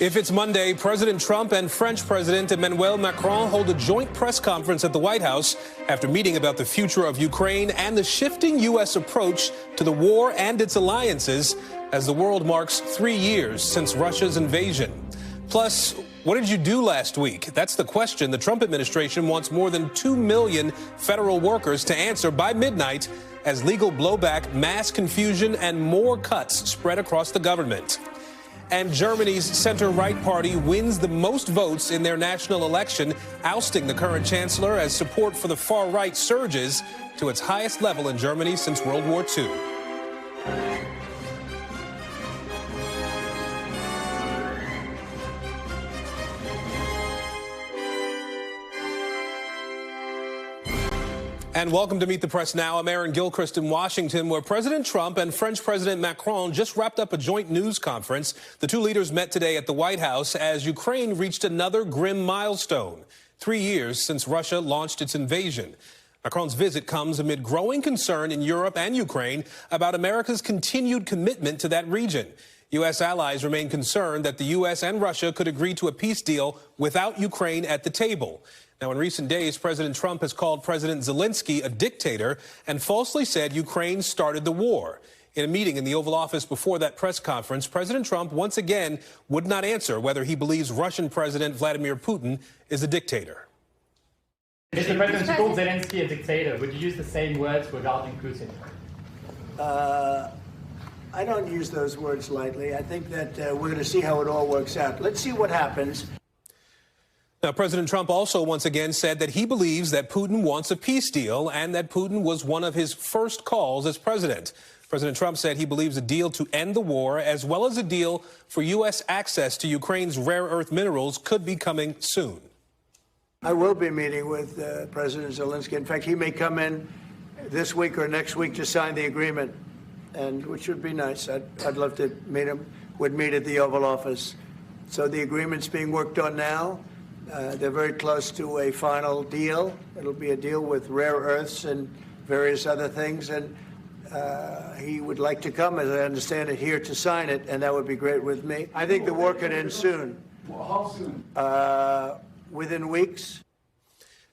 If it's Monday, President Trump and French President Emmanuel Macron hold a joint press conference at the White House after meeting about the future of Ukraine and the shifting U.S. approach to the war and its alliances as the world marks 3 years since Russia's invasion. Plus, what did you do last week? That's the question the Trump administration wants more than 2 million federal workers to answer by midnight as legal blowback, mass confusion, and more cuts spread across the government. And Germany's center-right party wins the most votes in their national election, ousting the current chancellor as support for the far-right surges to its highest level in Germany since World War II. And welcome to Meet the Press Now. I'm Aaron Gilchrist in Washington, where President Trump and French President Macron just wrapped up a joint news conference. The two leaders met today at the White House as Ukraine reached another grim milestone, 3 years since Russia launched its invasion. Macron's visit comes amid growing concern in Europe and Ukraine about America's continued commitment to that region. U.S. allies remain concerned that the U.S. and Russia could agree to a peace deal without Ukraine at the table. Now, in recent days, President Trump has called President Zelensky a dictator and falsely said Ukraine started the war. In a meeting in the Oval Office before that press conference, President Trump once again would not answer whether he believes Russian President Vladimir Putin is a dictator. Mr. President, you called Zelensky a dictator. Would you use the same words regarding Putin? I don't use those words lightly. I think that we're going to see how it all works out. Let's see what happens. Now, President Trump also once again said that he believes that Putin wants a peace deal and that Putin was one of his first calls as president. President Trump said he believes a deal to end the war, as well as a deal for U.S. access to Ukraine's rare earth minerals, could be coming soon. I will be meeting with President Zelensky. In fact, he may come in this week or next week to sign the agreement, and which would be nice. I'd love to meet him. Would meet at the Oval Office. So the agreement's being worked on now. They're very close to a final deal. It'll be a deal with rare earths and various other things. And he would like to come, as I understand it, here to sign it, and that would be great with me. I think the war could end soon. Well, how soon? Within weeks.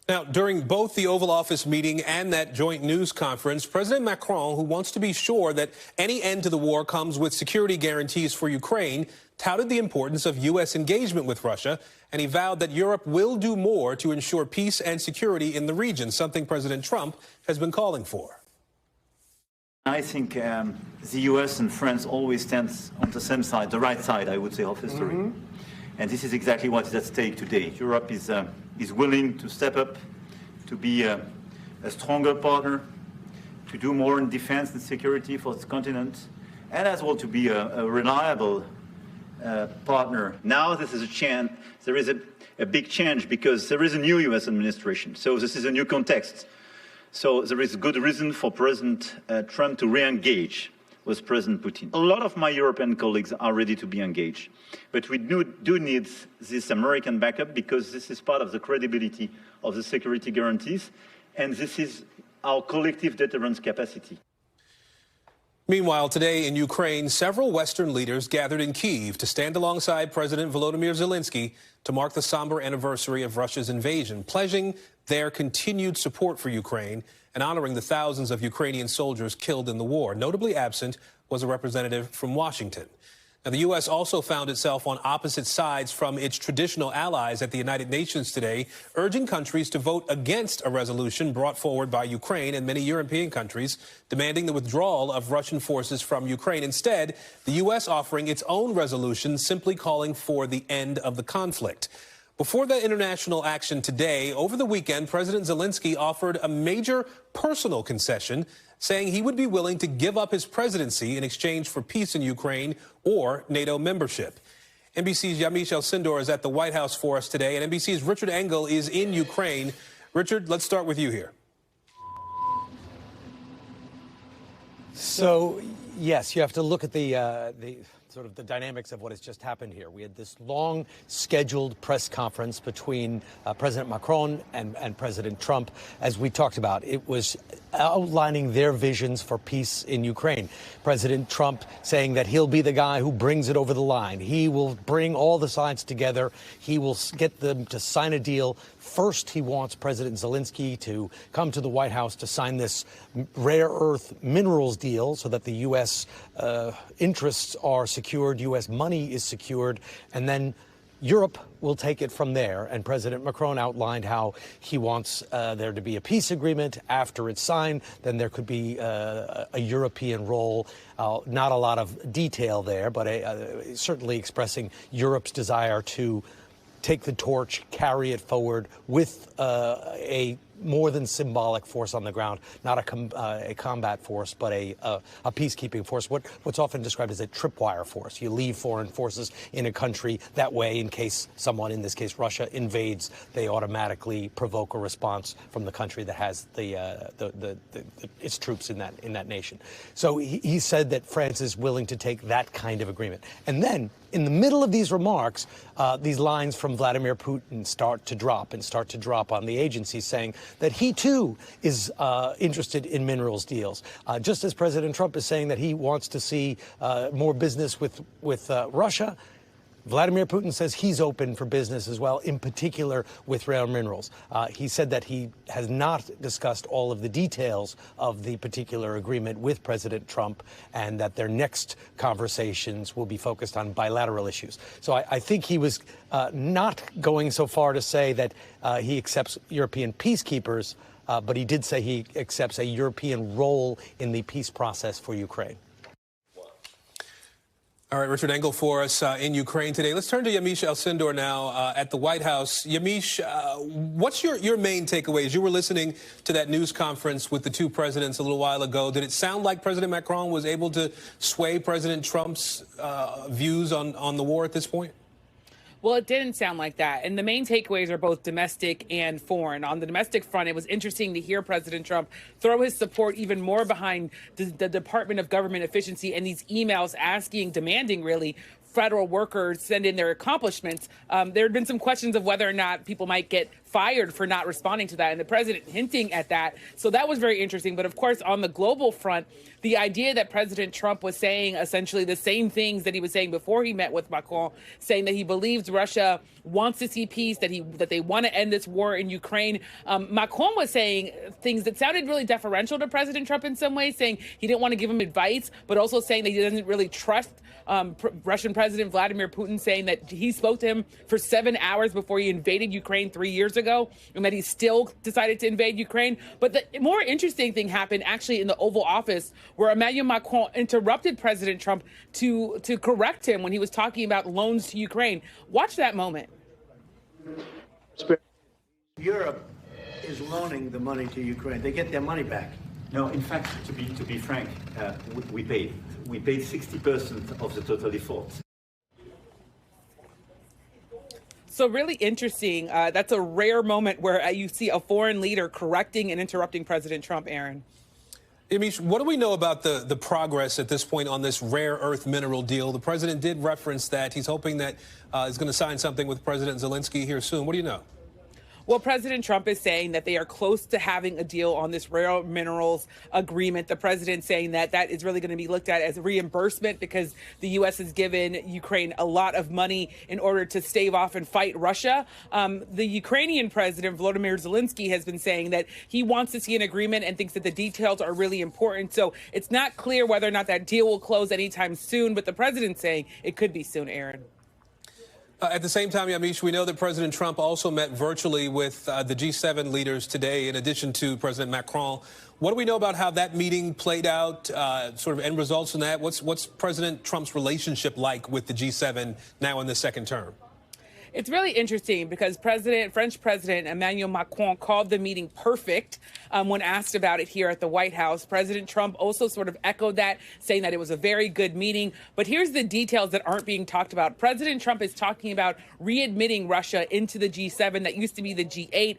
Now, during both the Oval Office meeting and that joint news conference, President Macron, who wants to be sure that any end to the war comes with security guarantees for Ukraine, touted the importance of U.S. engagement with Russia, and he vowed that Europe will do more to ensure peace and security in the region, something President Trump has been calling for. I think the U.S. and France always stand on the same side, the right side, I would say, of history. Mm-hmm. And this is exactly what is at stake today. Europe is willing to step up, to be a stronger partner, to do more in defense and security for its continent, and as well to be a reliable partner. Now this is a chance. There is a big change because there is a new U.S. administration. So this is a new context. So there is good reason for President Trump to re-engage with President Putin. A lot of my European colleagues are ready to be engaged. But we do need this American backup because this is part of the credibility of the security guarantees, and this is our collective deterrence capacity. Meanwhile, today in Ukraine, several Western leaders gathered in Kyiv to stand alongside President Volodymyr Zelensky to mark the somber anniversary of Russia's invasion, pledging their continued support for Ukraine and honoring the thousands of Ukrainian soldiers killed in the war. Notably absent was a representative from Washington. Now, the U.S. also found itself on opposite sides from its traditional allies at the United Nations today, urging countries to vote against a resolution brought forward by Ukraine and many European countries demanding the withdrawal of Russian forces from Ukraine. Instead, the U.S. offering its own resolution, simply calling for the end of the conflict. Before the international action today, over the weekend, President Zelensky offered a major personal concession, saying he would be willing to give up his presidency in exchange for peace in Ukraine or NATO membership. NBC's Yamiche El-Sindor is at the White House for us today, and NBC's Richard Engel is in Ukraine. Richard, let's start with you here. So, yes, you have to look at the sort of the dynamics of what has just happened here. We had this long scheduled press conference between President Macron and President Trump. As we talked about, it was outlining their visions for peace in Ukraine. President Trump saying that he'll be the guy who brings it over the line. He will bring all the sides together. He will get them to sign a deal. First, he wants President Zelensky to come to the White House to sign this rare earth minerals deal so that the U.S. Interests are secured, U.S. money is secured, and then Europe will take it from there. And President Macron outlined how he wants there to be a peace agreement. After it's signed, then there could be a European role. Not a lot of detail there, but certainly expressing Europe's desire to take the torch, carry it forward with a more than symbolic force on the ground, not a combat force, but a peacekeeping force, what's often described as a tripwire force. You leave foreign forces in a country that way in case someone, in this case Russia, invades, they automatically provoke a response from the country that has its troops in that nation. So he said that France is willing to take that kind of agreement. And then in the middle of these remarks, these lines from Vladimir Putin start to drop on the agency, saying that he, too, is interested in minerals deals. Just as President Trump is saying that he wants to see more business with Russia, Vladimir Putin says he's open for business as well, in particular with rare minerals. He said that he has not discussed all of the details of the particular agreement with President Trump and that their next conversations will be focused on bilateral issues. So I think he was not going so far to say that he accepts European peacekeepers, but he did say he accepts a European role in the peace process for Ukraine. All right, Richard Engel for us in Ukraine today. Let's turn to Yamiche Alcindor now at the White House. Yamiche, what's your main takeaways? You were listening to that news conference with the two presidents a little while ago. Did it sound like President Macron was able to sway President Trump's views on the war at this point? Well, it didn't sound like that. And the main takeaways are both domestic and foreign. On the domestic front, it was interesting to hear President Trump throw his support even more behind the Department of Government Efficiency and these emails demanding really federal workers send in their accomplishments. There had been some questions of whether or not people might get fired for not responding to that, and the president hinting at that. So that was very interesting. But of course, on the global front, the idea that President Trump was saying essentially the same things that he was saying before he met with Macron, saying that he believes Russia wants to see peace, that they want to end this war in Ukraine. Macron was saying things that sounded really deferential to President Trump in some ways, saying he didn't want to give him advice, but also saying that he doesn't really trust Russian President Vladimir Putin, saying that he spoke to him for 7 hours before he invaded Ukraine 3 years ago, and that he still decided to invade Ukraine. But the more interesting thing happened actually in the Oval Office, where Emmanuel Macron interrupted President Trump to correct him when he was talking about loans to Ukraine. Watch that moment. Europe is loaning the money to Ukraine. They get their money back. No, in fact, to be frank, we paid 60% of the total default. So really interesting. That's a rare moment where you see a foreign leader correcting and interrupting President Trump, Aaron. Yamiche, what do we know about the progress at this point on this rare earth mineral deal? The president did reference that he's hoping that he's going to sign something with President Zelensky here soon. What do you know? Well, President Trump is saying that they are close to having a deal on this rare minerals agreement. The president saying that that is really going to be looked at as a reimbursement because the U.S. has given Ukraine a lot of money in order to stave off and fight Russia. The Ukrainian president, Volodymyr Zelensky, has been saying that he wants to see an agreement and thinks that the details are really important. So it's not clear whether or not that deal will close anytime soon, but the president's saying it could be soon, Aaron. At the same time, Yamiche, we know that President Trump also met virtually with the G7 leaders today, in addition to President Macron. What do we know about how that meeting played out, sort of end results in that? What's President Trump's relationship like with the G7 now in the second term? It's really interesting because French President Emmanuel Macron called the meeting perfect when asked about it here at the White House. President Trump also sort of echoed that, saying that it was a very good meeting. But here's the details that aren't being talked about. President Trump is talking about readmitting Russia into the G7. That used to be the G8.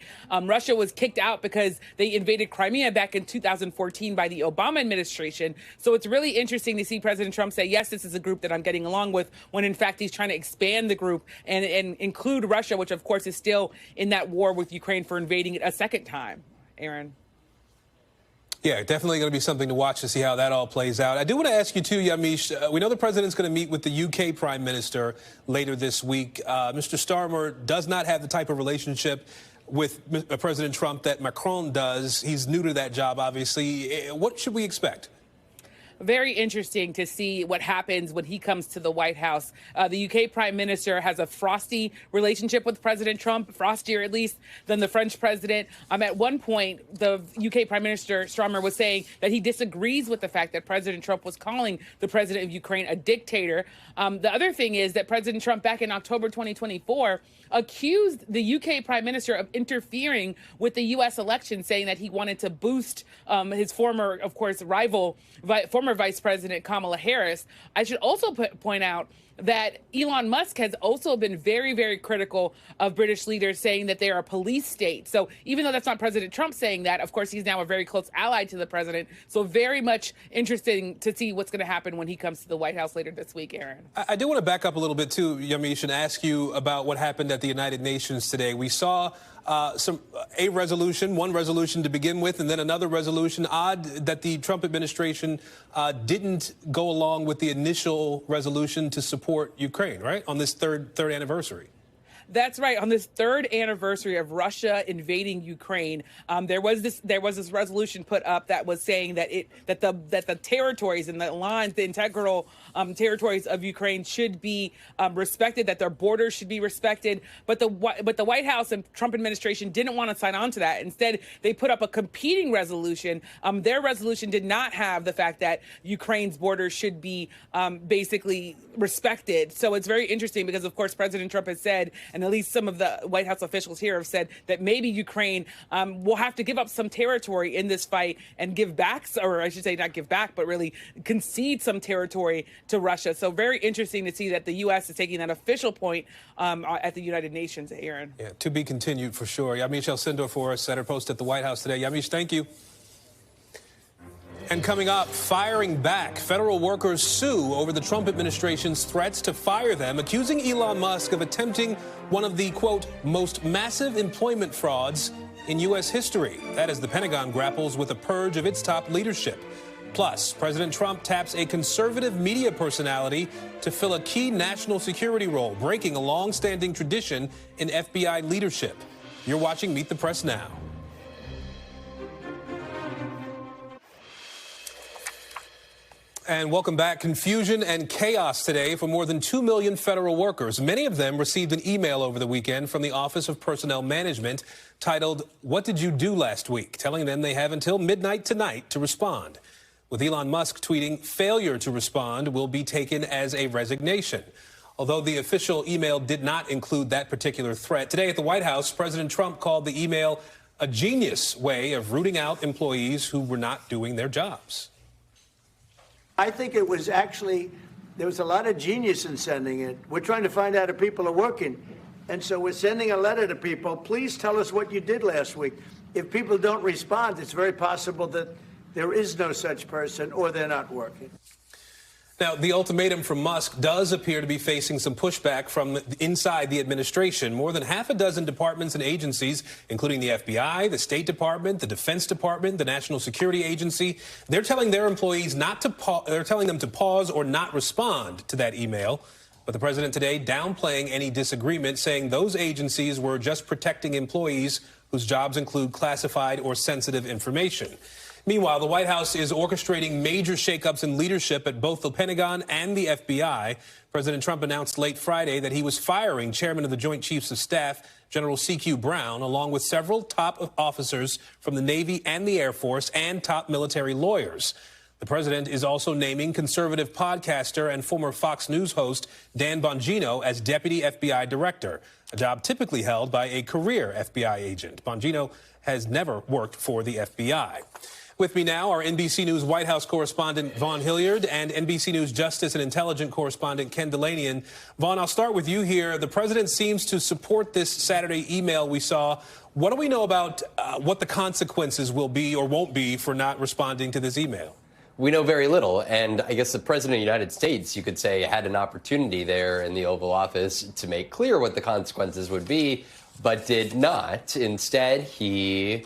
Russia was kicked out because they invaded Crimea back in 2014 by the Obama administration. So it's really interesting to see President Trump say, yes, this is a group that I'm getting along with, when in fact he's trying to expand the group and include Russia, which of course is still in that war with Ukraine for invading it a second time. Aaron. Yeah, definitely going to be something to watch to see how that all plays out. I do want to ask you too, Yamiche, we know the president's going to meet with the UK Prime Minister later this week. Mr. Starmer does not have the type of relationship with President Trump that Macron does. He's new to that job, obviously. What should we expect? Very interesting to see what happens when he comes to the White House. The UK Prime Minister has a frosty relationship with President Trump, frostier at least than the French president. At one point, the UK Prime Minister Starmer was saying that he disagrees with the fact that President Trump was calling the president of Ukraine a dictator. The other thing is that President Trump, back in October 2024, accused the UK Prime Minister of interfering with the U.S. election, saying that he wanted to boost his former, of course, rival, former Vice President Kamala Harris. I should also point out that Elon Musk has also been very, very critical of British leaders, saying that they are a police state. So even though that's not President Trump saying that, of course, he's now a very close ally to the president. So very much interesting to see what's going to happen when he comes to the White House later this week, Aaron. I do want to back up a little bit, too, Yamiche, and ask you about what happened at the United Nations today. We saw one resolution to begin with, and then another resolution. Odd that the Trump administration didn't go along with the initial resolution to support Ukraine, right, on this third anniversary. That's right. On this third anniversary of Russia invading Ukraine, there was this resolution put up that was saying that the territories and the lines, the integral territories of Ukraine should be respected, that their borders should be respected. But the White House and Trump administration didn't want to sign on to that. Instead, they put up a competing resolution. Their resolution did not have the fact that Ukraine's borders should be basically respected. So it's very interesting because, of course, President Trump has said, and at least some of the White House officials here have said, that maybe Ukraine will have to give up some territory in this fight and give back, or I should say not give back, but really concede some territory to Russia. So very interesting to see that the U.S. is taking that official point at the United Nations, Aaron. Yeah, to be continued for sure. Yamiche El-Sindor for us at her post at the White House today. Yamiche, thank you. And coming up, firing back. Federal workers sue over the Trump administration's threats to fire them, accusing Elon Musk of attempting one of the, quote, most massive employment frauds in U.S. history. That as the Pentagon grapples with a purge of its top leadership. Plus, President Trump taps a conservative media personality to fill a key national security role, breaking a long-standing tradition in FBI leadership. You're watching Meet the Press now. And welcome back. Confusion and chaos today for more than 2 million federal workers. Many of them received an email over the weekend from the Office of Personnel Management titled, "What did you do last week?" telling them they have until midnight tonight to respond. With Elon Musk tweeting, failure to respond will be taken as a resignation. Although the official email did not include that particular threat. Today at the White House, President Trump called the email a genius way of rooting out employees who were not doing their jobs. I think it was actually, there was a lot of genius in sending it. We're trying to find out if people are working. And so we're sending a letter to people. Please tell us what you did last week. If people don't respond, it's very possible that there is no such person or they're not working. Now, the ultimatum from Musk does appear to be facing some pushback from inside the administration. More than half a dozen departments and agencies, including the FBI, the State Department, the Defense Department, the National Security Agency, they're telling their employees they're telling them to pause or not respond to that email. But the president today downplaying any disagreement, saying those agencies were just protecting employees whose jobs include classified or sensitive information. Meanwhile, the White House is orchestrating major shakeups in leadership at both the Pentagon and the FBI. President Trump announced late Friday that he was firing Chairman of the Joint Chiefs of Staff, General C.Q. Brown, along with several top officers from the Navy and the Air Force and top military lawyers. The president is also naming conservative podcaster and former Fox News host Dan Bongino as deputy FBI director, a job typically held by a career FBI agent. Bongino has never worked for the FBI. With me now are NBC News White House correspondent Vaughn Hilliard and NBC News Justice and Intelligence correspondent Ken Delaney. Vaughn, I'll start with you here. The president seems to support this Saturday email we saw. What do we know about what the consequences will be or won't be for not responding to this email? We know very little, and I guess the President of the United States, you could say, had an opportunity there in the Oval Office to make clear what the consequences would be, but did not. Instead, he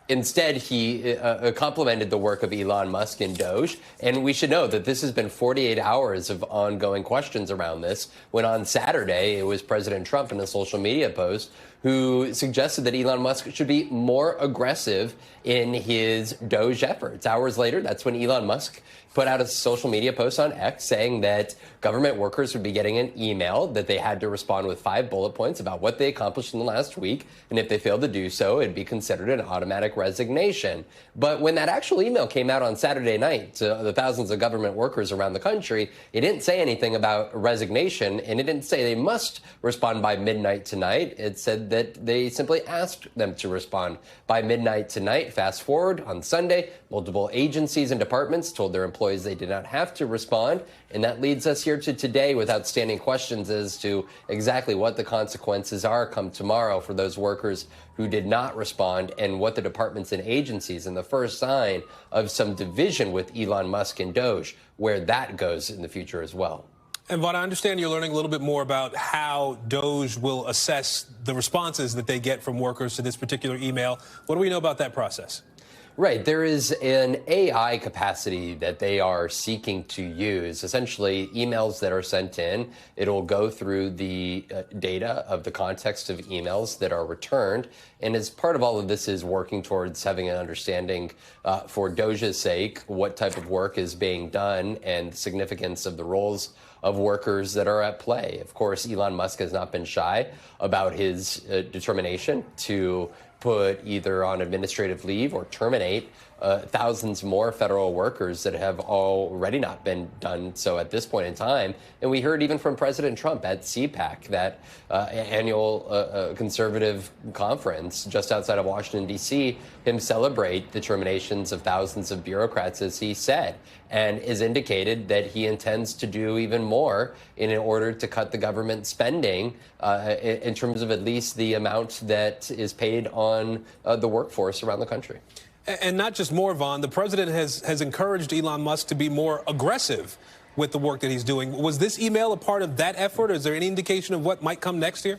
complimented the work of Elon Musk and DOGE. And we should know that this has been 48 hours of ongoing questions around this, when on Saturday it was President Trump in a social media post who suggested that Elon Musk should be more aggressive in his DOGE efforts. Hours later, that's when Elon Musk put out a social media post on X saying that government workers would be getting an email that they had to respond with 5 bullet points about what they accomplished in the last week. And if they failed to do so, it'd be considered an automatic resignation. But when that actual email came out on Saturday night to the thousands of government workers around the country, it didn't say anything about resignation, and it didn't say they must respond by midnight tonight. It said that they simply asked them to respond by midnight tonight. Fast forward on Sunday, multiple agencies and departments told their employees they did not have to respond. And that leads us here to today with outstanding questions as to exactly what the consequences are come tomorrow for those workers who did not respond, and what the departments and agencies, and the first sign of some division with Elon Musk and DOGE, where that goes in the future as well. And Vaughn, I understand you're learning a little bit more about how DOGE will assess the responses that they get from workers to this particular email. What do we know about that process? Right. There is an AI capacity that they are seeking to use. Essentially, emails that are sent in, it'll go through the data of the context of emails that are returned. And as part of all of this is working towards having an understanding for DOGE's sake, what type of work is being done and the significance of the roles of workers that are at play. Of course, Elon Musk has not been shy about his determination to put either on administrative leave or terminate thousands more federal workers that have already not been done so at this point in time. And we heard even from President Trump at CPAC, that annual conservative conference just outside of Washington, D.C., him celebrate the terminations of thousands of bureaucrats, as he said, and has indicated that he intends to do even more in order to cut the government spending in terms of at least the amount that is paid on the workforce around the country. And not just more, Vaughn. The president has encouraged Elon Musk to be more aggressive with the work that he's doing. Was this email a part of that effort, or is there any indication of what might come next year?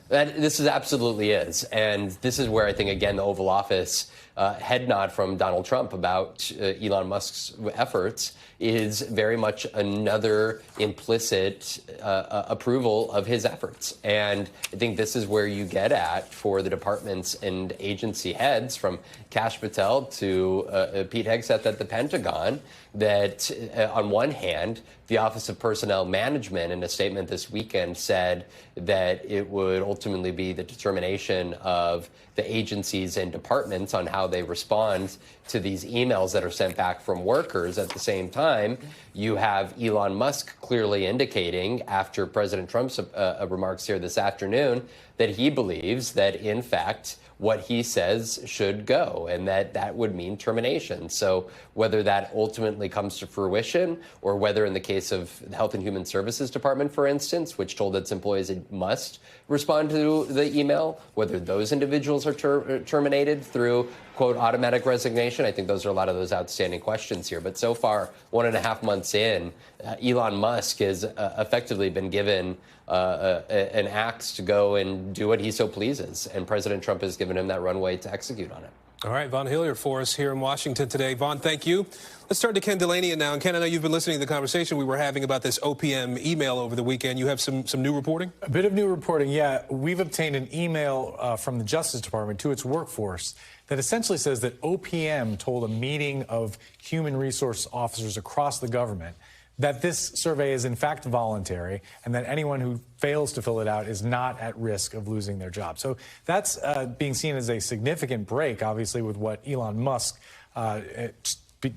This is absolutely is. And this is where I think, again, the Oval Office head nod from Donald Trump about Elon Musk's efforts is very much another implicit approval of his efforts. And I think this is where you get at for the departments and agency heads, from Kash Patel to Pete Hegseth at the Pentagon, that on one hand, the Office of Personnel Management, in a statement this weekend, said that it would ultimately be the determination of the agencies and departments on how they respond to these emails that are sent back from workers. At the same time, you have Elon Musk clearly indicating, after President Trump's remarks here this afternoon, that he believes that, in fact, what he says should go, and that would mean termination. So whether that ultimately comes to fruition, or whether in the case of the Health and Human Services Department, for instance, which told its employees it must respond to the email, whether those individuals are terminated through, quote, automatic resignation, I think those are a lot of those outstanding questions here. But so far, 1.5 months in, Elon Musk has effectively been given an axe to go and do what he so pleases. And President Trump has given him that runway to execute on it. All right, Vaughn Hilliard for us here in Washington today. Vaughn, thank you. Let's turn to Ken Delaney now. And Ken, I know you've been listening to the conversation we were having about this OPM email over the weekend. You have some new reporting? A bit of new reporting, yeah. We've obtained an email from the Justice Department to its workforce that essentially says that OPM told a meeting of human resource officers across the government that this survey is in fact voluntary, and that anyone who fails to fill it out is not at risk of losing their job. So that's being seen as a significant break, obviously, with what Elon Musk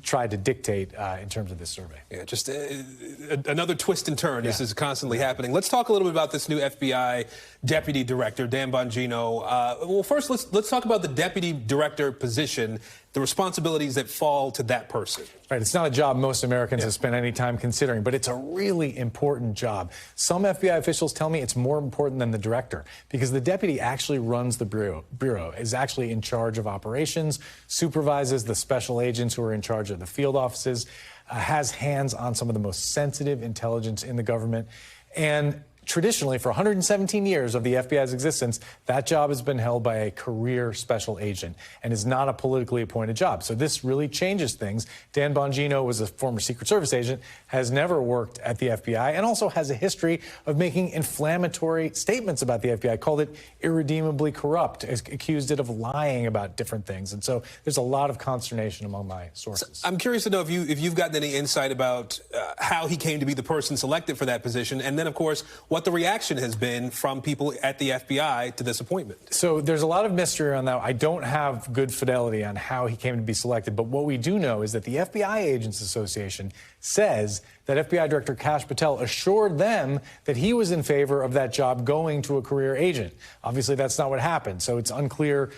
tried to dictate in terms of this survey. Yeah, just another twist and turn. This is constantly happening. Let's talk a little bit about this new FBI deputy director, Dan Bongino. Well, first, let's talk about the deputy director position, the responsibilities that fall to that person. Right, it's not a job most Americans have spent any time considering, but it's a really important job. Some FBI officials tell me it's more important than the director because the deputy actually runs the bureau, is actually in charge of operations, supervises the special agents who are in charge of the field offices, has hands on some of the most sensitive intelligence in the government. And traditionally, for 117 years of the FBI's existence, that job has been held by a career special agent and is not a politically appointed job. So this really changes things. Dan Bongino was a former Secret Service agent, has never worked at the FBI, and also has a history of making inflammatory statements about the FBI, called it irredeemably corrupt, accused it of lying about different things. And so there's a lot of consternation among my sources. So I'm curious to know if you've gotten any insight about how he came to be the person selected for that position, and then, of course, what the reaction has been from people at the FBI to this appointment. So there's a lot of mystery on that. I don't have good fidelity on how he came to be selected, but what we do know is that the FBI Agents Association says that FBI Director Kash Patel assured them that he was in favor of that job going to a career agent. Obviously, that's not what happened, so it's unclear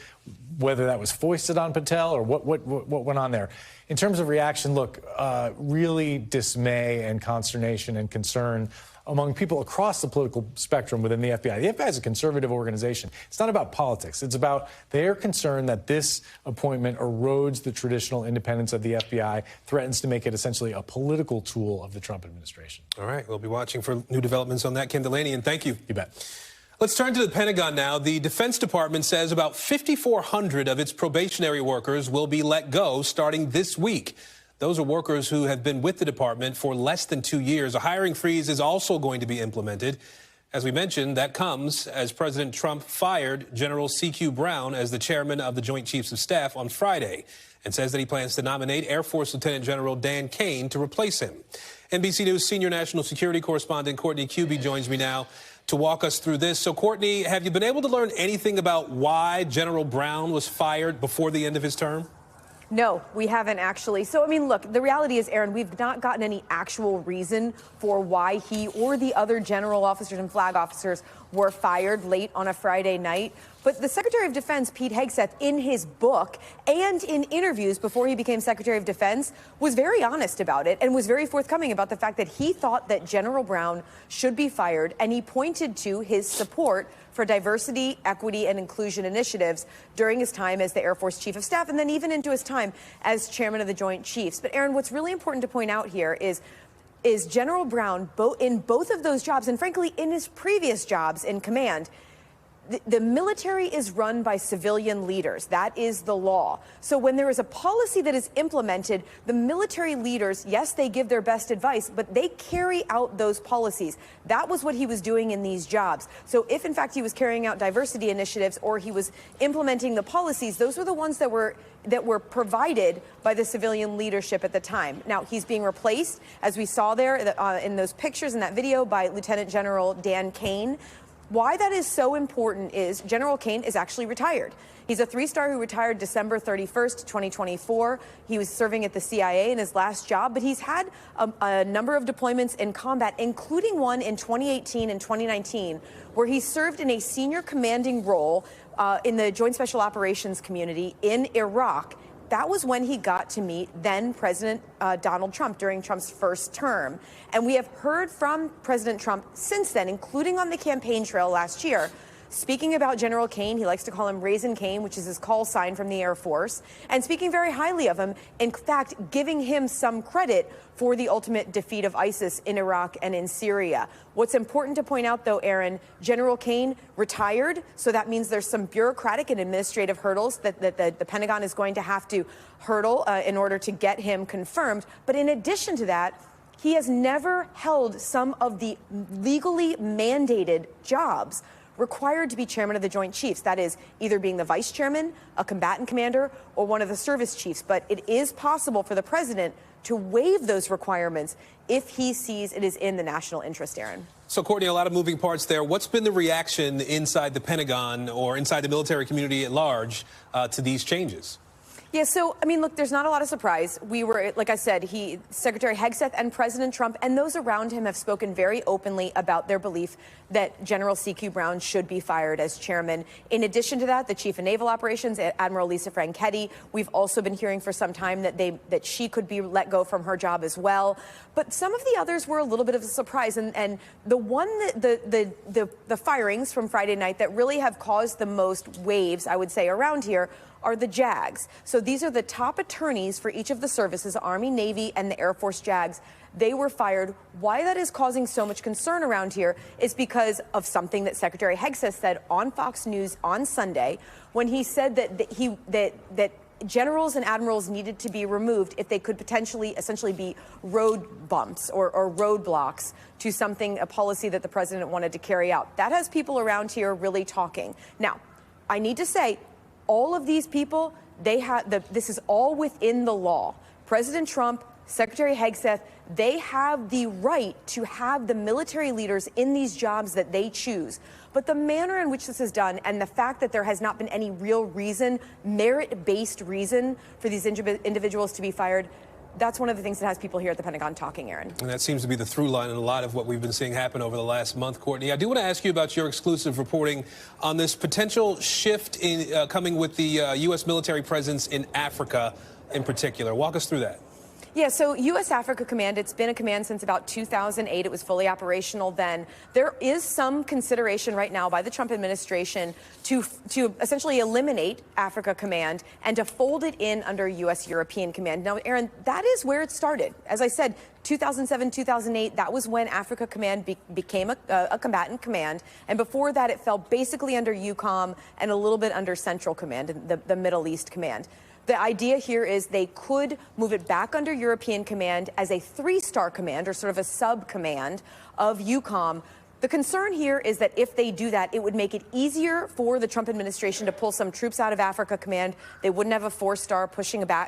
whether that was foisted on Patel or what went on there. In terms of reaction, look, really dismay and consternation and concern among people across the political spectrum within the FBI. The FBI is a conservative organization. It's not about politics. It's about their concern that this appointment erodes the traditional independence of the FBI, threatens to make it essentially a political tool of the Trump administration. All right, we'll be watching for new developments on that, Ken Delaney, and thank you. You bet. Let's turn to the Pentagon now. The Defense Department says about 5,400 of its probationary workers will be let go starting this week. Those are workers who have been with the department for less than 2 years. A hiring freeze is also going to be implemented. As we mentioned, that comes as President Trump fired General C.Q. Brown as the chairman of the Joint Chiefs of Staff on Friday and says that he plans to nominate Air Force Lieutenant General Dan Kane to replace him. NBC News senior national security correspondent Courtney Kuby joins me now to walk us through this. So, Courtney, have you been able to learn anything about why General Brown was fired before the end of his term? No, we haven't actually. So, I mean, look, the reality is, Aaron, we've not gotten any actual reason for why he or the other general officers and flag officers were fired late on a Friday night. But the Secretary of Defense, Pete Hegseth, in his book and in interviews before he became Secretary of Defense, was very honest about it and was very forthcoming about the fact that he thought that General Brown should be fired. And he pointed to his support for diversity, equity, and inclusion initiatives during his time as the Air Force Chief of Staff and then even into his time as Chairman of the Joint Chiefs. But, Aaron, what's really important to point out here is General Brown, in both of those jobs, and frankly, in his previous jobs in command, the military is run by civilian leaders. That is the law. So when there is a policy that is implemented, the military leaders, yes, they give their best advice, but they carry out those policies. That was what he was doing in these jobs. So if, in fact, he was carrying out diversity initiatives or he was implementing the policies, those were the ones that were provided by the civilian leadership at the time. Now, he's being replaced, as we saw there in those pictures in that video, by Lieutenant General Dan Kane. Why that is so important is General Kane is actually retired. He's a three-star who retired December 31st, 2024. He was serving at the CIA in his last job, but he's had a number of deployments in combat, including one in 2018 and 2019, where he served in a senior commanding role in the Joint Special Operations community in Iraq. That was when he got to meet then President Donald Trump during Trump's first term. And we have heard from President Trump since then, including on the campaign trail last year, speaking about General Kane. He likes to call him Raisin Kane, which is his call sign from the Air Force, and speaking very highly of him, in fact, giving him some credit for the ultimate defeat of ISIS in Iraq and in Syria. What's important to point out, though, Aaron, General Kane retired, so that means there's some bureaucratic and administrative hurdles that the Pentagon is going to have to hurdle in order to get him confirmed. But in addition to that, he has never held some of the legally mandated jobs required to be chairman of the Joint Chiefs. That is either being the vice chairman, a combatant commander, or one of the service chiefs. But it is possible for the president to waive those requirements if he sees it is in the national interest, Aaron. So, Courtney, a lot of moving parts there. What's been the reaction inside the Pentagon or inside the military community at large to these changes? Yeah, so, I mean, look, there's not a lot of surprise. We were, like I said, Secretary Hegseth and President Trump and those around him have spoken very openly about their belief that General C.Q. Brown should be fired as chairman. In addition to that, the Chief of Naval Operations, Admiral Lisa Franchetti, we've also been hearing for some time that she could be let go from her job as well. But some of the others were a little bit of a surprise. And the one the firings from Friday night that really have caused the most waves, I would say, around here are the JAGs. So these are the top attorneys for each of the services, Army, Navy, and the Air Force JAGs. They were fired. Why that is causing so much concern around here is because of something that Secretary Hegseth said on Fox News on Sunday, when he said that generals and admirals needed to be removed if they could potentially essentially be road bumps or roadblocks to something, a policy that the president wanted to carry out. That has people around here really talking. Now, I need to say, all of these people, this is all within the law. President Trump, Secretary Hegseth, they have the right to have the military leaders in these jobs that they choose. But the manner in which this is done and the fact that there has not been any real reason, merit-based reason for these individuals to be fired, that's one of the things that has people here at the Pentagon talking, Aaron. And that seems to be the through line in a lot of what we've been seeing happen over the last month, Courtney. I do want to ask you about your exclusive reporting on this potential shift in coming with the U.S. military presence in Africa in particular. Walk us through that. Yeah, so U.S. Africa Command, it's been a command since about 2008. It was fully operational then. There is some consideration right now by the Trump administration to essentially eliminate Africa Command and to fold it in under U.S. European Command. Now, Aaron, that is where it started. As I said, 2007, 2008, that was when Africa Command became a combatant command. And before that, it fell basically under EUCOM and a little bit under Central Command, the Middle East Command. The idea here is they could move it back under European Command as a three-star command or sort of a sub-command of EUCOM. The concern here is that if they do that, it would make it easier for the Trump administration to pull some troops out of Africa Command. They wouldn't have a four-star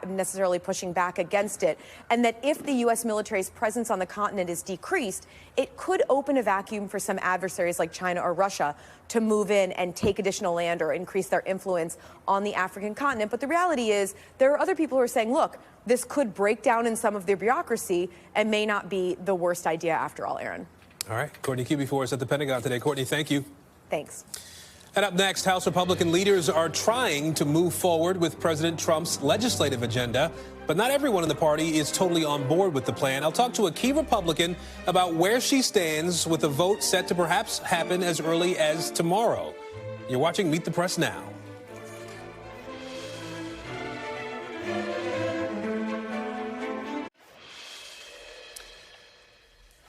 necessarily pushing back against it. And that if the U.S. military's presence on the continent is decreased, it could open a vacuum for some adversaries like China or Russia to move in and take additional land or increase their influence on the African continent. But the reality is there are other people who are saying, look, this could break down in some of their bureaucracy and may not be the worst idea after all, Aaron. All right. Courtney Kube for us at the Pentagon today. Courtney, thank you. Thanks. And up next, House Republican leaders are trying to move forward with President Trump's legislative agenda, but not everyone in the party is totally on board with the plan. I'll talk to a key Republican about where she stands with a vote set to perhaps happen as early as tomorrow. You're watching Meet the Press now.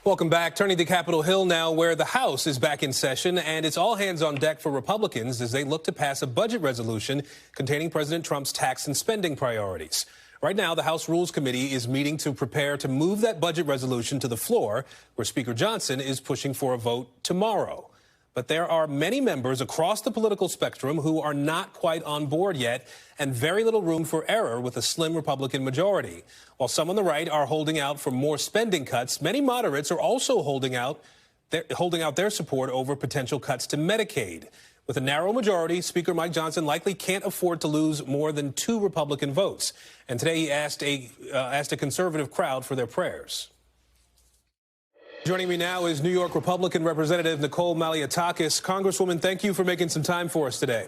Welcome back. Turning to Capitol Hill now, where the House is back in session, and it's all hands on deck for Republicans as they look to pass a budget resolution containing President Trump's tax and spending priorities. Right now, the House Rules Committee is meeting to prepare to move that budget resolution to the floor, where Speaker Johnson is pushing for a vote tomorrow. But there are many members across the political spectrum who are not quite on board yet, and very little room for error with a slim Republican majority. While some on the right are holding out for more spending cuts, many moderates are also holding out their support over potential cuts to Medicaid. With a narrow majority, Speaker Mike Johnson likely can't afford to lose more than 2 Republican votes. And today he asked a conservative crowd for their prayers. Joining me now is New York Republican Representative Nicole Malliotakis. Congresswoman, thank you for making some time for us today.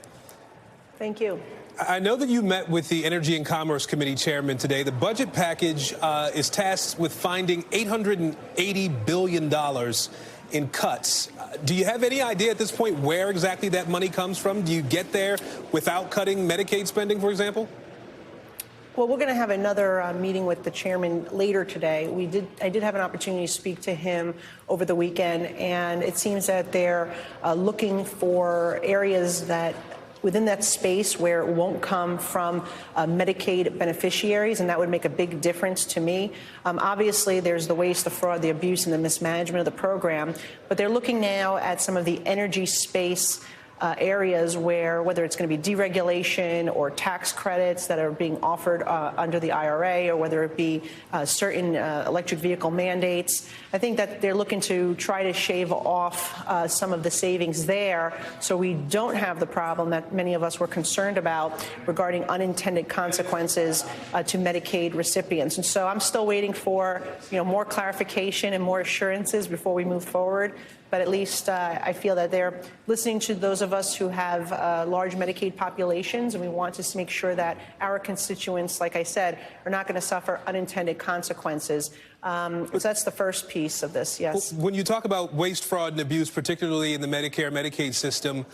Thank you. I know that you met with the Energy and Commerce Committee chairman today. The budget package is tasked with finding $880 billion in cuts. Do you have any idea at this point where exactly that money comes from? Do you get there without cutting Medicaid spending, for example? Well, we're going to have another meeting with the chairman later today. I did have an opportunity to speak to him over the weekend, and it seems that they're looking for areas that within that space where it won't come from Medicaid beneficiaries, and that would make a big difference to me. Obviously, there's the waste, the fraud, the abuse, and the mismanagement of the program, but they're looking now at some of the energy space areas where, whether it's going to be deregulation or tax credits that are being offered under the IRA, or whether it be certain electric vehicle mandates. I think that they're looking to try to shave off some of the savings there, so we don't have the problem that many of us were concerned about regarding unintended consequences to Medicaid recipients. And so I'm still waiting for, more clarification and more assurances before we move forward. But at least I feel that they're listening to those of us who have large Medicaid populations, and we want to make sure that our constituents, like I said, are not going to suffer unintended consequences. So that's the first piece of this, yes. When you talk about waste, fraud, and abuse, particularly in the Medicare, Medicaid system,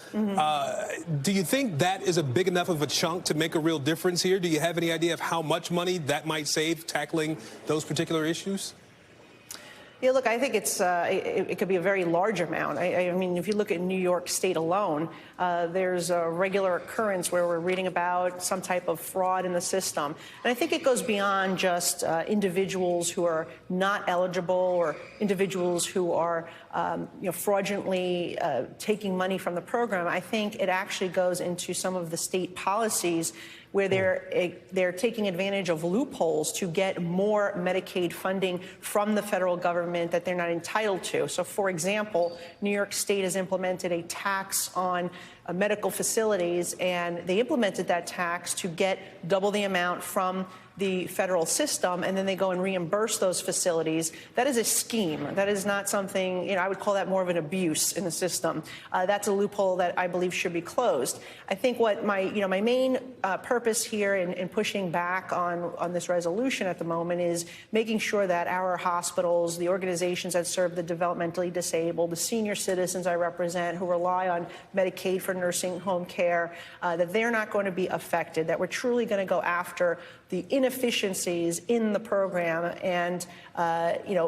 do you think that is a big enough of a chunk to make a real difference here? Do you have any idea of how much money that might save tackling those particular issues? Yeah, look, I think it could be a very large amount. I mean, if you look at New York State alone, there's a regular occurrence where we're reading about some type of fraud in the system. And I think it goes beyond just individuals who are not eligible or individuals who are fraudulently taking money from the program. I think it actually goes into some of the state policies where they're taking advantage of loopholes to get more Medicaid funding from the federal government that they're not entitled to. So, for example, New York State has implemented a tax on medical facilities, and they implemented that tax to get double the amount from the federal system, and then they go and reimburse those facilities. That is a scheme. That is not something, I would call that more of an abuse in the system. That's a loophole that I believe should be closed. I think what my main purpose here in pushing back on this resolution at the moment is making sure that our hospitals, the organizations that serve the developmentally disabled, the senior citizens I represent who rely on Medicaid for nursing home care, that they're not going to be affected, that we're truly going to go after the inefficiencies in the program and,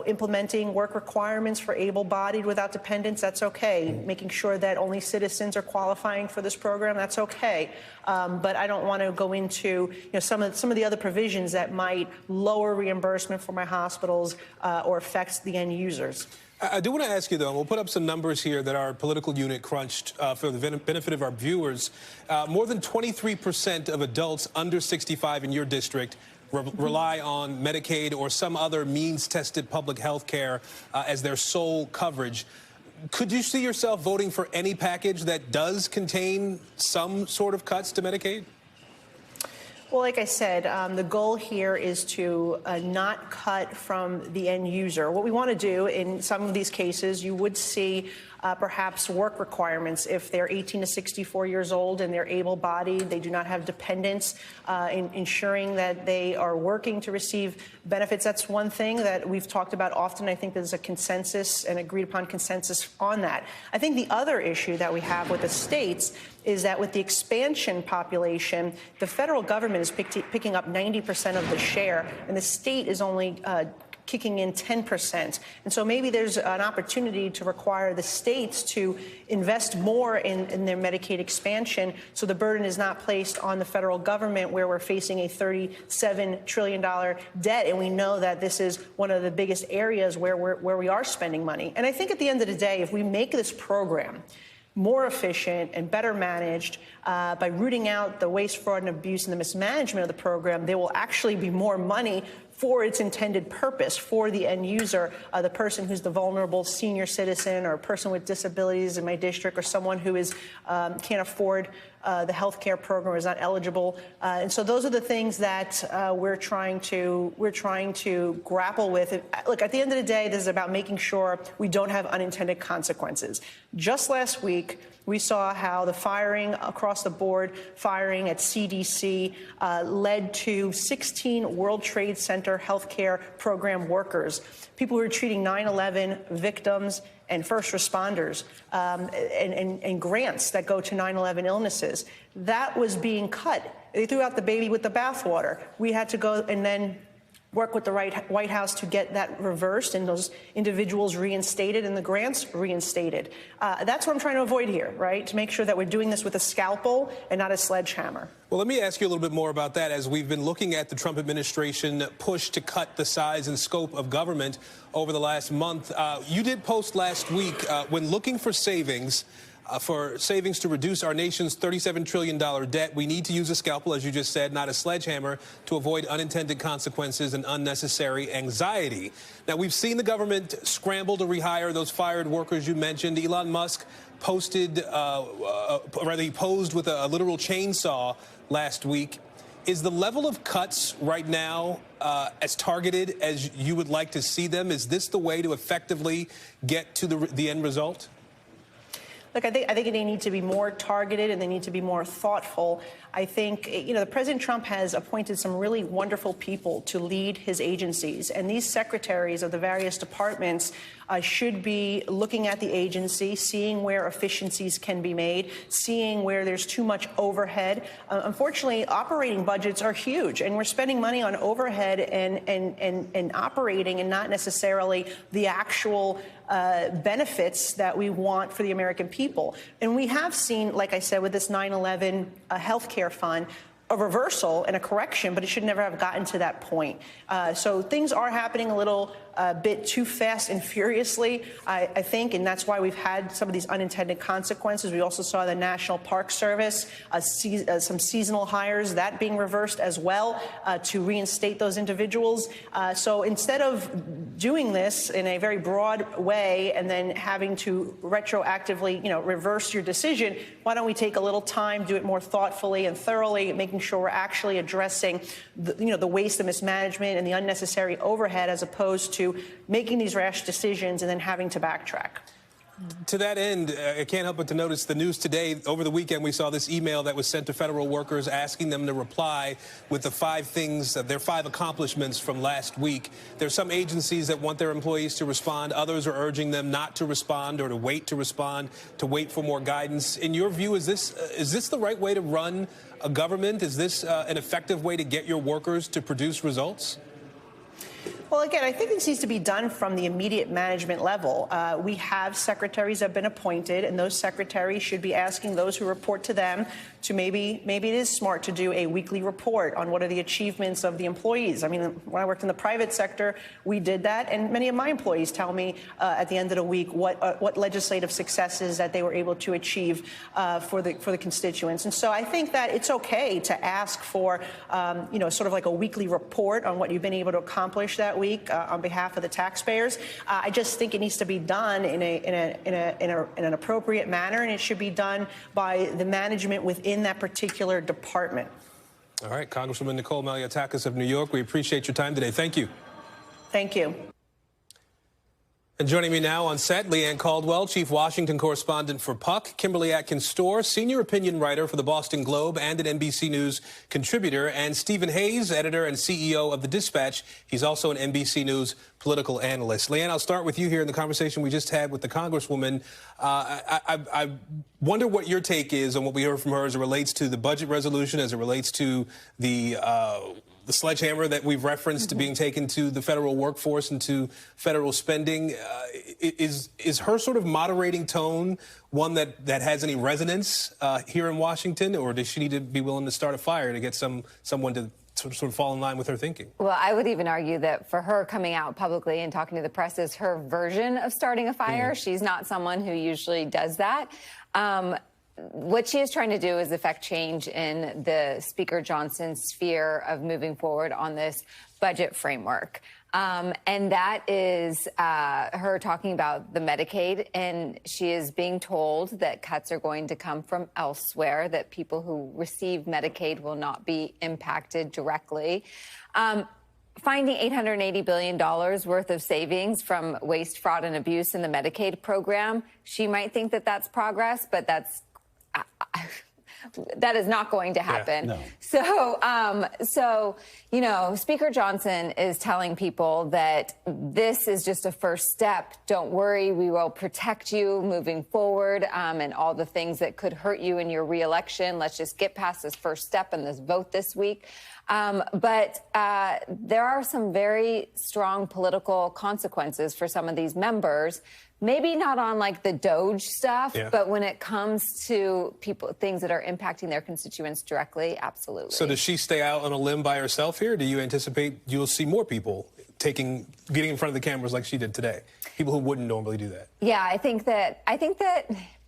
implementing work requirements for able-bodied without dependents, that's okay. Making sure that only citizens are qualifying for this program, that's okay. But I don't want to go into some of the other provisions that might lower reimbursement for my hospitals or affect the end users. I do want to ask you, though, and we'll put up some numbers here that our political unit crunched for the benefit of our viewers. More than 23% of adults under 65 in your district rely on Medicaid or some other means-tested public health care as their sole coverage. Could you see yourself voting for any package that does contain some sort of cuts to Medicaid? Well, like I said, the goal here is to not cut from the end user. What we want to do in some of these cases, you would see perhaps work requirements if they're 18 to 64 years old and they're able-bodied, they do not have dependents, ensuring that they are working to receive benefits. That's one thing that we've talked about often. I think there's a consensus, an agreed-upon consensus on that. I think the other issue that we have with the states is that with the expansion population, the federal government is picking up 90% of the share, and the state is only kicking in 10%. And so maybe there's an opportunity to require the states to invest more in their Medicaid expansion so the burden is not placed on the federal government where we're facing a $37 trillion debt. And we know that this is one of the biggest areas where we are spending money. And I think at the end of the day, if we make this program more efficient and better managed by rooting out the waste, fraud, and abuse and the mismanagement of the program, there will actually be more money for its intended purpose, for the end user, the person who's the vulnerable senior citizen or a person with disabilities in my district or someone who is can't afford the health care program or is not eligible. And so those are the things that we're trying to grapple with. Look, at the end of the day, this is about making sure we don't have unintended consequences. Just last week, we saw how the firing across the board, firing at CDC, led to 16 World Trade Center healthcare program workers, people who are treating 9/11 victims and first responders, and grants that go to 9/11 illnesses. That was being cut. They threw out the baby with the bathwater. We had to go and then work with the White House to get that reversed and those individuals reinstated and the grants reinstated. That's what I'm trying to avoid here, right? To make sure that we're doing this with a scalpel and not a sledgehammer. Well, let me ask you a little bit more about that. As we've been looking at the Trump administration push to cut the size and scope of government over the last month, you did post last week when looking for savings, for savings to reduce our nation's $37 trillion debt, we need to use a scalpel, as you just said, not a sledgehammer, to avoid unintended consequences and unnecessary anxiety. Now, we've seen the government scramble to rehire those fired workers you mentioned. Elon Musk posed with a literal chainsaw last week. Is the level of cuts right now as targeted as you would like to see them? Is this the way to effectively get to the end result? Look, I think they need to be more targeted and they need to be more thoughtful. I think, the President Trump has appointed some really wonderful people to lead his agencies, and these secretaries of the various departments should be looking at the agency, seeing where efficiencies can be made, seeing where there's too much overhead. Unfortunately, operating budgets are huge, and we're spending money on overhead and operating and not necessarily the actual benefits that we want for the American people. And we have seen, like I said, with this 9/11 health care fund, a reversal and a correction, but it should never have gotten to that point. So things are happening a little bit too fast and furiously, I think, and that's why we've had some of these unintended consequences. We also saw the National Park Service, some seasonal hires, that being reversed as well to reinstate those individuals. So instead of doing this in a very broad way and then having to retroactively, reverse your decision, why don't we take a little time, do it more thoughtfully and thoroughly, making sure we're actually addressing the waste and mismanagement and the unnecessary overhead, as opposed to making these rash decisions and then having to backtrack. To that end, I can't help but to notice the news today. Over the weekend, we saw this email that was sent to federal workers asking them to reply with the 5 things, their 5 accomplishments from last week. There's some agencies that want their employees to respond. Others are urging them not to respond or to wait to respond, to wait for more guidance. In your view, is this the right way to run a government? Is this an effective way to get your workers to produce results? Well, again, I think this needs to be done from the immediate management level. We have secretaries that have been appointed, and those secretaries should be asking those who report to them to maybe it is smart to do a weekly report on what are the achievements of the employees. I mean, when I worked in the private sector, we did that, and many of my employees tell me at the end of the week what legislative successes that they were able to achieve for the constituents. And so I think that it's okay to ask for, sort of like a weekly report on what you've been able to accomplish that week on behalf of the taxpayers. I just think it needs to be done in an appropriate manner, and it should be done by the management within that particular department. All right, Congresswoman Nicole Maliotakis of New York, we appreciate your time today. Thank you. Thank you. And joining me now on set, Leanne Caldwell, Chief Washington Correspondent for Puck, Kimberly Atkins-Storr, Senior Opinion Writer for the Boston Globe and an NBC News contributor, and Stephen Hayes, Editor and CEO of The Dispatch. He's also an NBC News political analyst. Leanne, I'll start with you here in the conversation we just had with the Congresswoman. I wonder what your take is on what we heard from her as it relates to the budget resolution, as it relates to the sledgehammer that we've referenced to being taken to the federal workforce and to federal spending. Is her sort of moderating tone one that has any resonance here in Washington, or does she need to be willing to start a fire to get someone to sort of fall in line with her thinking? Well, I would even argue that for her, coming out publicly and talking to the press is her version of starting a fire. She's not someone who usually does that. What she is trying to do is affect change in the Speaker Johnson's sphere of moving forward on this budget framework. And that is her talking about the Medicaid, and she is being told that cuts are going to come from elsewhere, that people who receive Medicaid will not be impacted directly. Finding $880 billion worth of savings from waste, fraud, and abuse in the Medicaid program, she might think that that's progress, but that is not going to happen. Yeah, no. So, Speaker Johnson is telling people that this is just a first step. Don't worry, we will protect you moving forward, and all the things that could hurt you in your reelection. Let's just get past this first step and this vote this week. But there are some very strong political consequences for some of these members. Maybe not on like the DOGE stuff, but when it comes to things that are impacting their constituents directly, absolutely. So does she stay out on a limb by herself here? Do you anticipate you'll see more people getting in front of the cameras like she did today? People who wouldn't normally do that. Yeah, I think that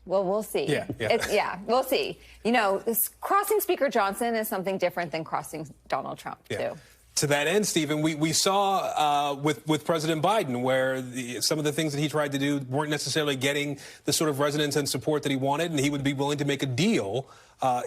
Well, we'll see. Yeah, we'll see. You know, crossing Speaker Johnson is something different than crossing Donald Trump, too. To that end, Stephen, we saw with President Biden where some of the things that he tried to do weren't necessarily getting the sort of resonance and support that he wanted, and he would be willing to make a deal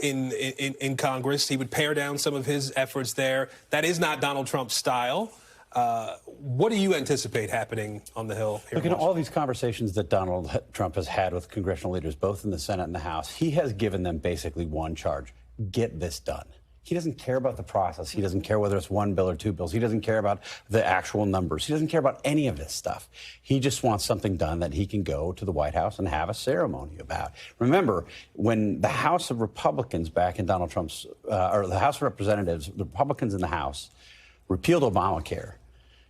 in Congress. He would pare down some of his efforts there. That is not Donald Trump's style. What do you anticipate happening on the Hill here? Look at all these conversations that Donald Trump has had with congressional leaders, both in the Senate and the House. He has given them basically one charge: get this done. He doesn't care about the process. He doesn't care whether it's one bill or two bills. He doesn't care about the actual numbers. He doesn't care about any of this stuff. He just wants something done that he can go to the White House and have a ceremony about. Remember, when the House of Republicans back in Donald Trump's, or the House of Representatives, the Republicans in the House, repealed Obamacare,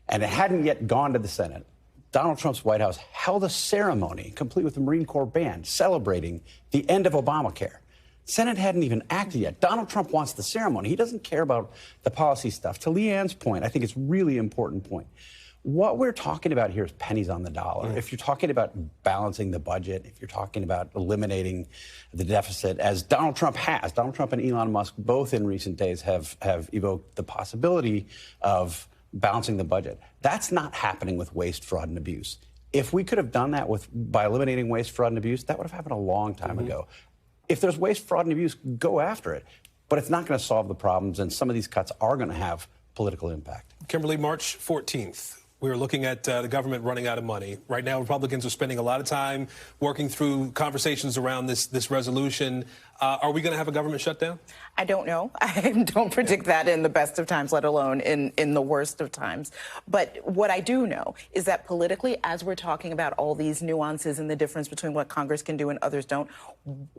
and it hadn't yet gone to the Senate, Donald Trump's White House held a ceremony, complete with the Marine Corps band, celebrating the end of Obamacare. Senate hadn't even acted yet. Donald Trump wants the ceremony. He doesn't care about the policy stuff. To Leanne's point, I think it's a really important point. What we're talking about here is pennies on the dollar. If you're talking about balancing the budget, if you're talking about eliminating the deficit, as Donald Trump has, Donald Trump and Elon Musk both in recent days have evoked the possibility of balancing the budget. That's not happening with waste, fraud, and abuse. If we could have done that by eliminating waste, fraud, and abuse, that would have happened a long time ago. If there's waste, fraud, and abuse, go after it. But it's not going to solve the problems, and some of these cuts are going to have political impact. Kimberly, March 14th. We were looking at the government running out of money. Right now, Republicans are spending a lot of time working through conversations around this resolution. Are we going to have a government shutdown? I don't know. I don't predict that in the best of times, let alone in the worst of times. But what I do know is that politically, as we're talking about all these nuances and the difference between what Congress can do and others don't,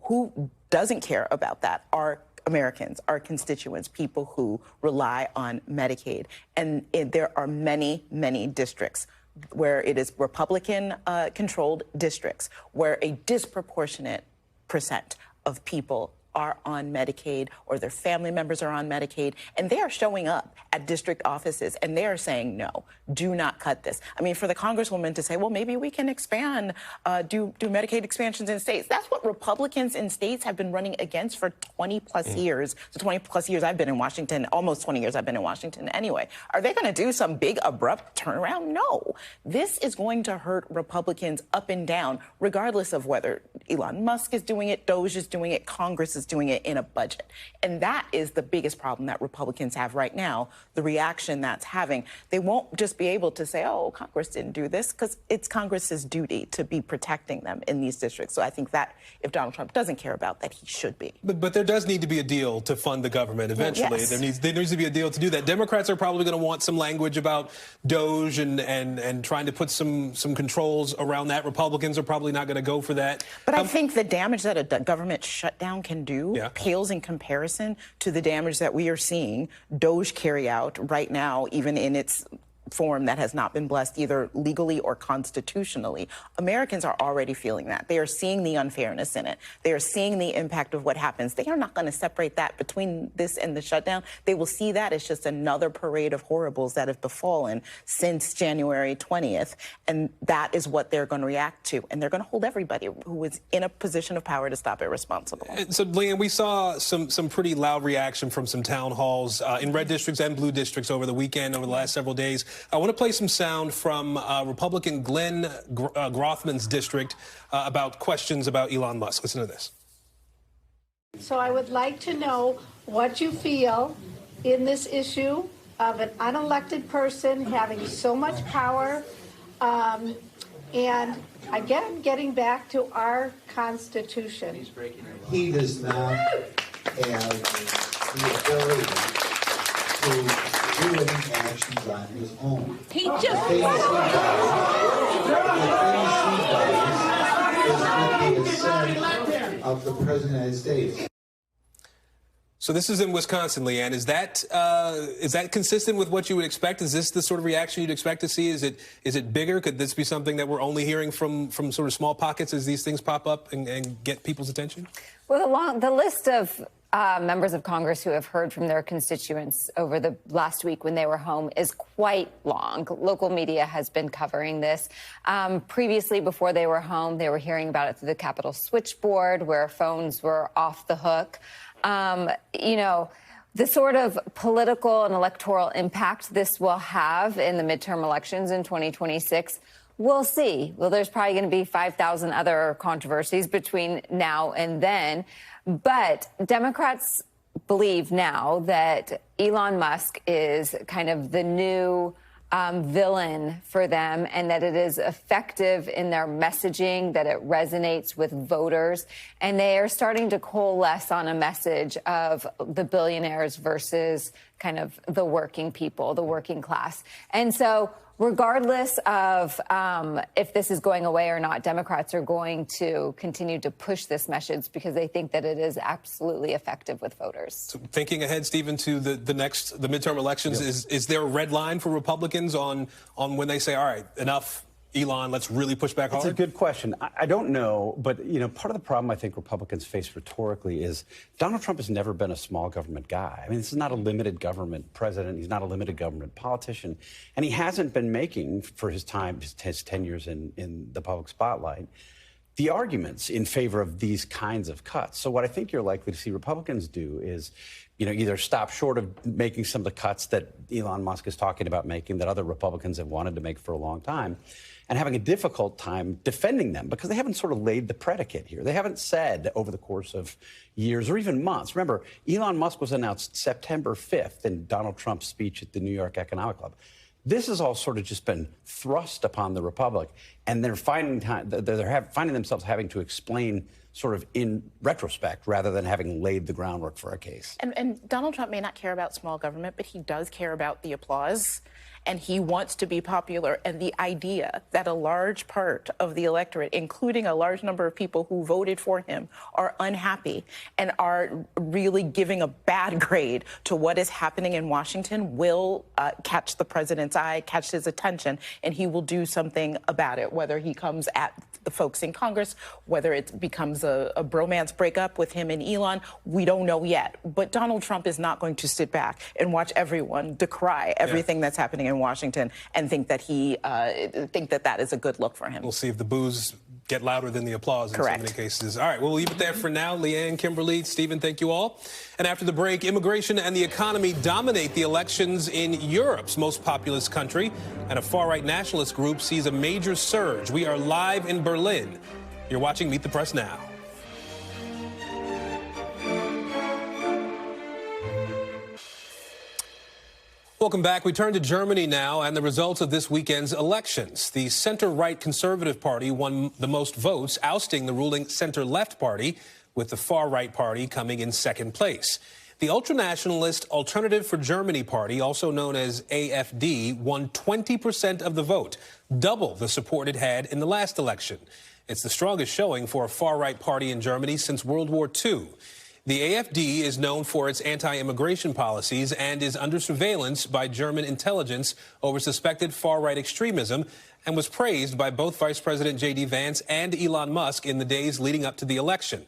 who doesn't care about that are Americans, our constituents, people who rely on Medicaid. And there are many, many districts where it is Republican-controlled districts where a disproportionate percent of people are on Medicaid or their family members are on Medicaid, and they are showing up at district offices and they are saying, no, do not cut this. I mean, for the Congresswoman to say, well, maybe we can expand, do Medicaid expansions in states. That's what Republicans in states have been running against for 20 plus years. The 20 plus years I've been in Washington, almost 20 years I've been in Washington anyway. Are they going to do some big abrupt turnaround? No. This is going to hurt Republicans up and down, regardless of whether Elon Musk is doing it, DOGE is doing it, Congress is doing it in a budget. And that is the biggest problem that Republicans have right now, the reaction that's having. They won't just be able to say, oh, Congress didn't do this, because it's Congress's duty to be protecting them in these districts. So I think that if Donald Trump doesn't care about that, he should be. But there does need to be a deal to fund the government eventually. Well, yes. There needs to be a deal to do that. Democrats are probably going to want some language about DOGE and trying to put some controls around that. Republicans are probably not going to go for that. But I think the damage that a government shutdown can do pales in comparison to the damage that we are seeing DOGE carry out right now, even in its form that has not been blessed either legally or constitutionally. Americans are already feeling that. They are seeing the unfairness in it. They are seeing the impact of what happens. They are not going to separate that between this and the shutdown. They will see that as just another parade of horribles that have befallen since January 20th. And that is what they're going to react to. And they're going to hold everybody who is in a position of power to stop it responsible. So, Leanne, we saw some pretty loud reaction from some town halls in red districts and blue districts over the weekend, over the last several days. I want to play some sound from Republican Glenn Grothman's district about questions about Elon Musk. Listen to this. So I would like to know what you feel in this issue of an unelected person having so much power. And again, getting back to our Constitution. He does not have the ability to do any actions on his own. He just the things he does is with the assent of the President of the United States. So this is in Wisconsin, Leanne. Is that consistent with what you would expect? Is this the sort of reaction you'd expect to see? Is it bigger? Could this be something that we're only hearing from sort of small pockets as these things pop up and get people's attention? Well, the list of members of Congress who have heard from their constituents over the last week when they were home is quite long. Local media has been covering this. Previously, before they were home, they were hearing about it through the Capitol switchboard, where phones were off the hook. You know, the sort of political and electoral impact this will have in the midterm elections in 2026, we'll see. Well, there's probably going to be 5,000 other controversies between now and then. But Democrats believe now that Elon Musk is kind of the new villain for them, and that it is effective in their messaging, that it resonates with voters. And they are starting to coalesce on a message of the billionaires versus kind of the working people, the working class. And so regardless of if this is going away or not, Democrats are going to continue to push this message because they think that it is absolutely effective with voters. So thinking ahead, Stephen, to the midterm elections, is there a red line for Republicans on when they say, all right, enough, Elon, let's really push back hard? It's a good question. I don't know, but you know, part of the problem I think Republicans face rhetorically is Donald Trump has never been a small government guy. I mean, this is not a limited government president. He's not a limited government politician, and he hasn't been making for his time, his 10 years in the public spotlight, the arguments in favor of these kinds of cuts. So what I think you're likely to see Republicans do is, you know, either stop short of making some of the cuts that Elon Musk is talking about making, that other Republicans have wanted to make for a long time, and having a difficult time defending them because they haven't sort of laid the predicate here. They haven't said over the course of years or even months. Remember, Elon Musk was announced September 5th in Donald Trump's speech at the New York Economic Club. This has all sort of just been thrust upon the Republic, and they're finding themselves having to explain sort of in retrospect rather than having laid the groundwork for a case. And Donald Trump may not care about small government, but he does care about the applause. And he wants to be popular. And the idea that a large part of the electorate, including a large number of people who voted for him, are unhappy and are really giving a bad grade to what is happening in Washington will catch the president's eye, catch his attention, and he will do something about it, whether he comes at the folks in Congress, whether it becomes a bromance breakup with him and Elon, we don't know yet. But Donald Trump is not going to sit back and watch everyone decry everything that's happening in Washington and think that that is a good look for him. We'll see if the boos get louder than the applause in Correct. so many cases. All right, we'll leave it there for now. Leanne, Kimberly, Stephen, thank you all. And after the break, immigration and the economy dominate the elections in Europe's most populous country, and a far-right nationalist group sees a major surge. We are live in Berlin. You're watching Meet the Press Now. Welcome back. We turn to Germany now and the results of this weekend's elections. The center-right Conservative Party won the most votes, ousting the ruling center-left party, with the far-right party coming in second place. The ultranationalist Alternative for Germany party, also known as AfD, won 20% of the vote, double the support it had in the last election. It's the strongest showing for a far-right party in Germany since World War II. The AfD is known for its anti-immigration policies and is under surveillance by German intelligence over suspected far-right extremism, and was praised by both Vice President J.D. Vance and Elon Musk in the days leading up to the election.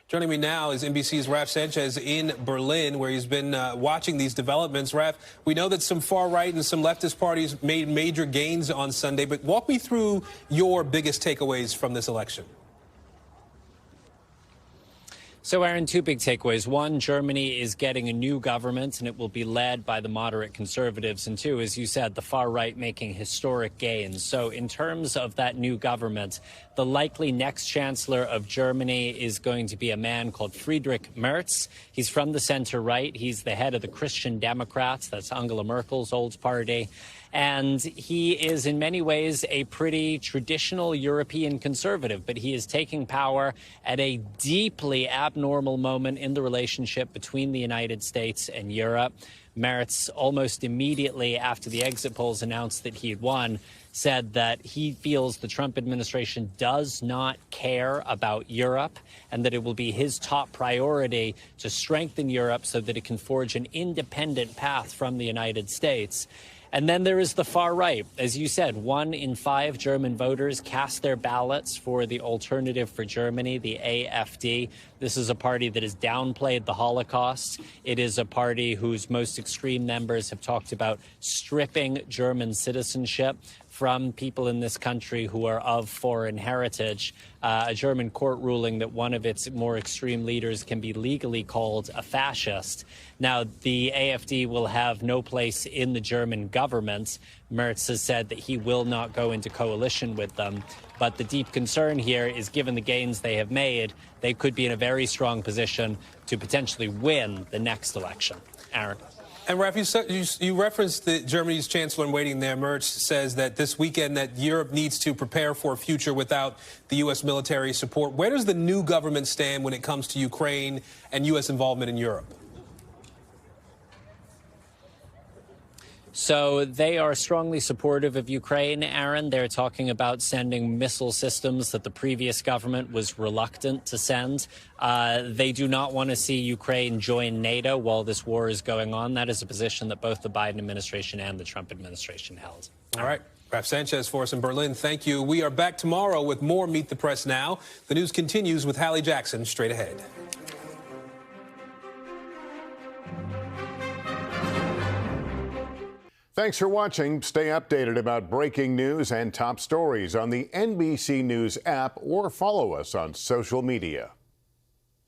Joining me now is NBC's Raf Sanchez in Berlin, where he's been watching these developments. Raf, we know that some far-right and some leftist parties made major gains on Sunday, but walk me through your biggest takeaways from this election. So, Aaron, two big takeaways. One, Germany is getting a new government, and it will be led by the moderate conservatives. And two, as you said, the far right making historic gains. So in terms of that new government, the likely next chancellor of Germany is going to be a man called Friedrich Merz. He's from the center right. He's the head of the Christian Democrats. That's Angela Merkel's old party. And he is in many ways a pretty traditional European conservative, but he is taking power at a deeply abnormal moment in the relationship between the United States and Europe. Merz, almost immediately after the exit polls announced that he had won, said that he feels the Trump administration does not care about Europe and that it will be his top priority to strengthen Europe so that it can forge an independent path from the United States. And then there is the far right. As you said, 1 in 5 German voters cast their ballots for the Alternative for Germany, the AfD. This is a party that has downplayed the Holocaust. It is a party whose most extreme members have talked about stripping German citizenship from people in this country who are of foreign heritage. A German court ruling that one of its more extreme leaders can be legally called a fascist. Now, the AfD will have no place in the German government. Merz has said that he will not go into coalition with them. But the deep concern here is, given the gains they have made, they could be in a very strong position to potentially win the next election. Aaron. And Raf, you referenced that Germany's chancellor in waiting there, Merz, says that this weekend that Europe needs to prepare for a future without the U.S. military support. Where does the new government stand when it comes to Ukraine and U.S. involvement in Europe? So they are strongly supportive of Ukraine, Aaron. They're talking about sending missile systems that the previous government was reluctant to send. They do not want to see Ukraine join NATO while this war is going on. That is a position that both the Biden administration and the Trump administration held. All right. Raf Sanchez for us in Berlin. Thank you. We are back tomorrow with more Meet the Press Now. The news continues with Hallie Jackson straight ahead. Thanks for watching. Stay updated about breaking news and top stories on the NBC News app or follow us on social media.